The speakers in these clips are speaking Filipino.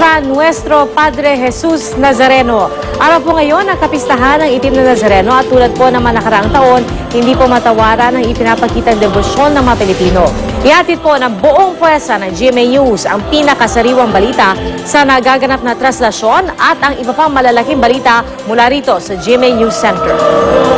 Viva Nuestro Padre Jesus Nazareno. Araw po ngayon ang kapistahan ng Itim na Nazareno at tulad po naman nakaraang taon, hindi po matawaran ang ipinapakitang debosyon ng mga Pilipino. Ihatid po ng buong pwersa ng GMA News ang pinakasariwang balita sa nagaganap na traslasyon at ang iba pang malalaking balita mula rito sa GMA News Center.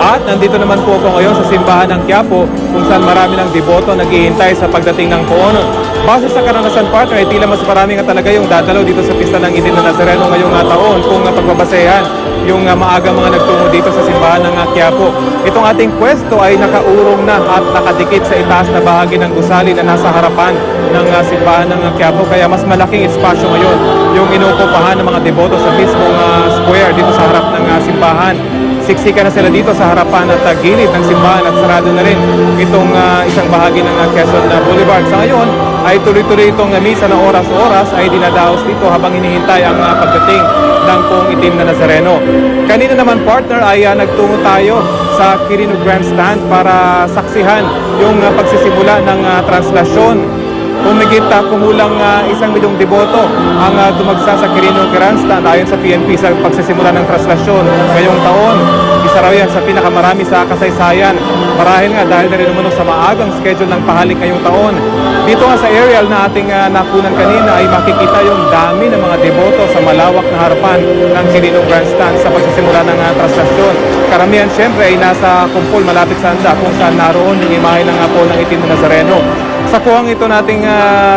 At nandito naman po ako ngayon sa simbahan ng Quiapo kung saan marami ng deboto naghihintay sa pagdating ng poon. Base sa karanasan, partner, ay tila mas marami nga talaga yung dadalaw dito sa pista ng Itim na Nazareno ngayong taon kung pagbabasehan yung maaga mga nagtungo dito sa simbahan ng Quiapo. Itong ating pwesto ay nakaurong na at nakadikit sa itaas na bahagi ng gusali na nasa harapan ng simbahan ng Quiapo, kaya mas malaking espasyo ngayon yung inuukupahan ng mga deboto sa mismong square dito sa harap ng simbahan. Siksika na sila dito sa harapan at gilid ng simbahan at sarado na rin itong isang bahagi ng Quezon Boulevard. Sa ngayon ay tuloy-tuloy itong misa na oras-oras ay dinadaos dito habang hinihintay ang pagdating ng Poong Itim na Nazareno. Kanina naman, partner, ay nagtungo tayo sa Quirino Grandstand para saksihan yung pagsisimula ng translasyon. Humigit kumulang 1 milyong deboto ang dumagsa sa Quirino Grandstand ayon sa PNP sa pagsisimula ng translasyon ngayong taon. Isa raw yan sa pinakamarami sa kasaysayan. Marahil nga dahil na rin umano sa maagang schedule ng pahalik ngayong taon. Dito nga sa aerial na ating nakunan kanina ay makikita yung dami ng mga deboto sa malawak na harapan ng Quirino Grandstand sa pagsisimula ng translasyon. Karamihan syempre ay nasa kumpol malapit sa handa kung saan naroon yung imahe ng Poong ng Itim na Nazareno. Sa kuwang ito nating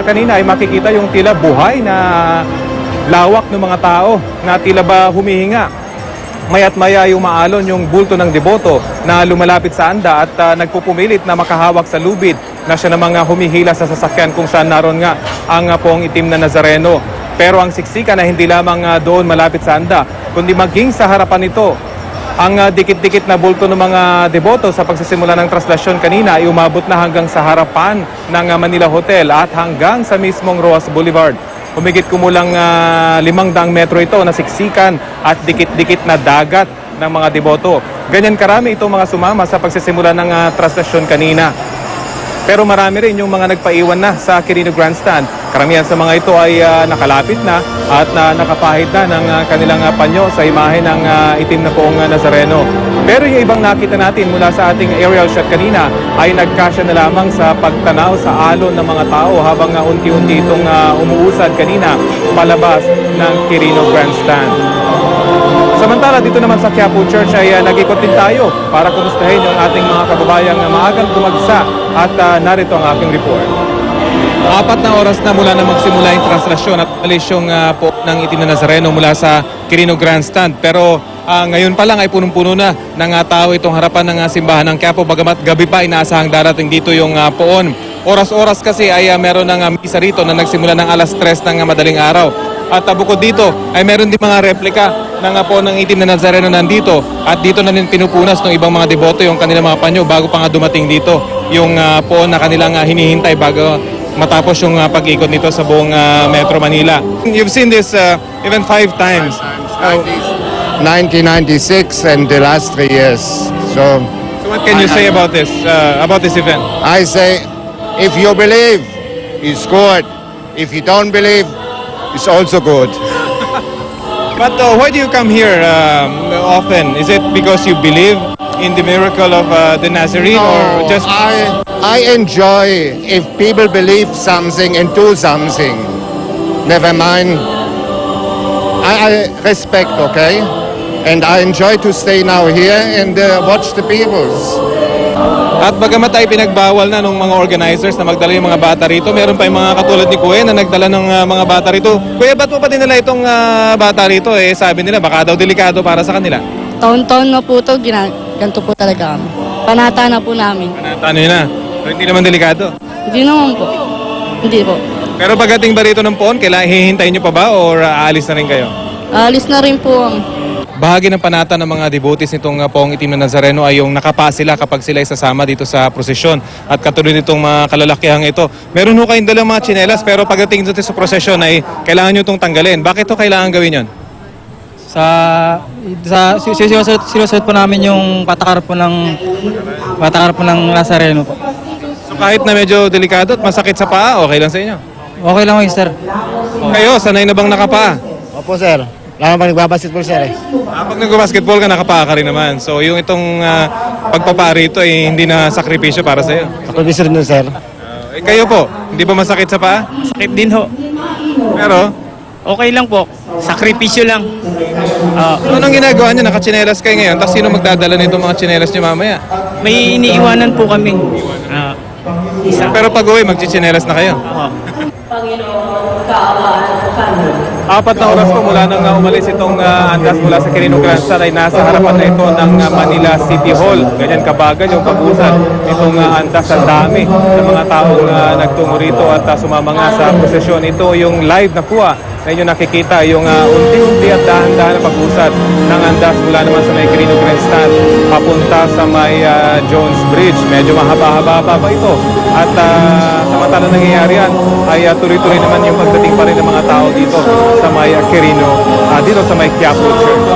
kanina ay makikita yung tila buhay na lawak ng mga tao na tila ba humihinga. Maya't maya yung maalon yung bulto ng deboto na lumalapit sa anda at nagpupumilit na makahawak sa lubid na siya namang humihila sa sasakyan kung saan naroon nga ang Poong Itim na Nazareno. Pero ang siksika na hindi lamang doon malapit sa anda, kundi maging sa harapan nito. Ang dikit-dikit na bulto ng mga deboto sa pagsisimula ng translasyon kanina ay umabot na hanggang sa harapan ng Manila Hotel at hanggang sa mismong Roas Boulevard. Humigit kumulang 500 metro ito na siksikan at dikit-dikit na dagat ng mga deboto. Ganyan karami itong mga sumama sa pagsisimula ng translasyon kanina. Pero marami rin yung mga nagpaiwan na sa Quirino Grandstand. Karamihan sa mga ito ay nakalapit na at nakapahid na ng kanilang panyo sa imahe ng Itim na Poong Nazareno. Pero yung ibang nakita natin mula sa ating aerial shot kanina ay nagkasya na lamang sa pagtanaw sa alon ng mga tao habang unti-unti itong umuusad kanina palabas ng Quirino Grandstand. Samantala, dito naman sa Quiapo Church ay nag-ikot din tayo para kumustahin yung ating mga kababayang maagang dumagsa at narito ang aking report. 4 na oras na mula na magsimula yung translasyon at alis yung Poong ng Itim na Nazareno mula sa Quirino Grandstand. Pero ngayon pa lang ay punong-puno na ng tao itong harapan ng simbahan ng Quiapo, bagamat gabi pa inaasahang darating dito yung Poon. Oras-oras kasi ay meron ng misa rito na nagsimula ng alas 3 ng madaling araw. At bukod dito ay meron din mga replika ng Poong ng Itim na Nazareno nandito. At dito na rin pinupunas ng ibang mga deboto yung kanilang mga panyo bago pa nga dumating dito yung Poong na kanilang hinihintay bago matapos yung pag-ikot nito sa buong Metro Manila. You've seen this even 5 times. 1996 and the last 3 years. So what can you say about this event? I say, if you believe, it's good. If you don't believe, it's also good. But why do you come here often? Is it because you believe in the miracle of the Nazarene, or just... I enjoy if people believe something and do something. Never mind. I respect, okay? And I enjoy to stay now here and watch the peoples. At bagamat ay pinagbawal na ng mga organizers na magdala yung mga bata rito, meron pa yung mga katulad ni Kuya na nagdala ng mga bata rito. Kuya, ba't mo pa dinala itong bata rito? Sabi nila, baka daw delikado para sa kanila. Taon-taon na po ito, ganito po talaga kami. Panata na po namin. Panata nyo na? Pero hindi naman delikado? Hindi naman po. Hindi po. Pero pagdating ba rito ng Poon, kailangan hihintayin nyo pa ba or aalis na rin kayo? Alis na rin po. Bahagi ng panata ng mga devotees nitong Poong Itim na Nazareno ay yung nakapa sila kapag sila isasama dito sa prosesyon. At katulad nitong mga kalalakihang ito, meron ho kayong dalang mga tsinelas pero pagdating dito sa prosesyon ay kailangan nyo itong tanggalin. Bakit ito kailangan gawin yon? Sinusunod po namin yung patakar po ng Nazareno po. So kahit na medyo delikado at masakit sa paa, okay lang sa inyo? Okay lang kayo, sir. Kayo, sanay na bang nakapaa? Opo, sir. Lalo pag nagbabasketball, sir, eh. Pag nag-basketball ka, nakapaa ka rin naman. So yung itong pagpapaa rito ay hindi na sakripisyo para sa'yo. Ako bisa rin nun, sir. Kayo po, hindi ba masakit sa paa? Sakit din ho. Pero, Okay lang po. Sakripisyo lang. anong ginagawa niyo? Nakachinelas kayo ngayon, tapos sino magdadala nitong mga chinelas niyo mamaya? May iniiwanan po kami. Pero pag uwi, magchichinelas na kayo. Apat na oras po mula nang umalis itong andas mula sa Quirino Grandstand ay nasa harapan na ito ng Manila City Hall. Ganyan kabagal yung pag-usad nitong andas. Ang dami ng mga taong nagtungo rito at sumama nga sa prosesyon. Ito yung live na kuha na inyo nakikita, yung unti-unti at dahan-dahan na pag-usad ng andas mula naman sa may Quirino Grandstand papunta sa may Jones Bridge. Medyo mahaba-haba pa ito. At samantala nangyayari yan ay tuloy-tuloy naman yung pagdating pa rin ng mga tao dito sa may Quirino, dito sa may Quiapo Church.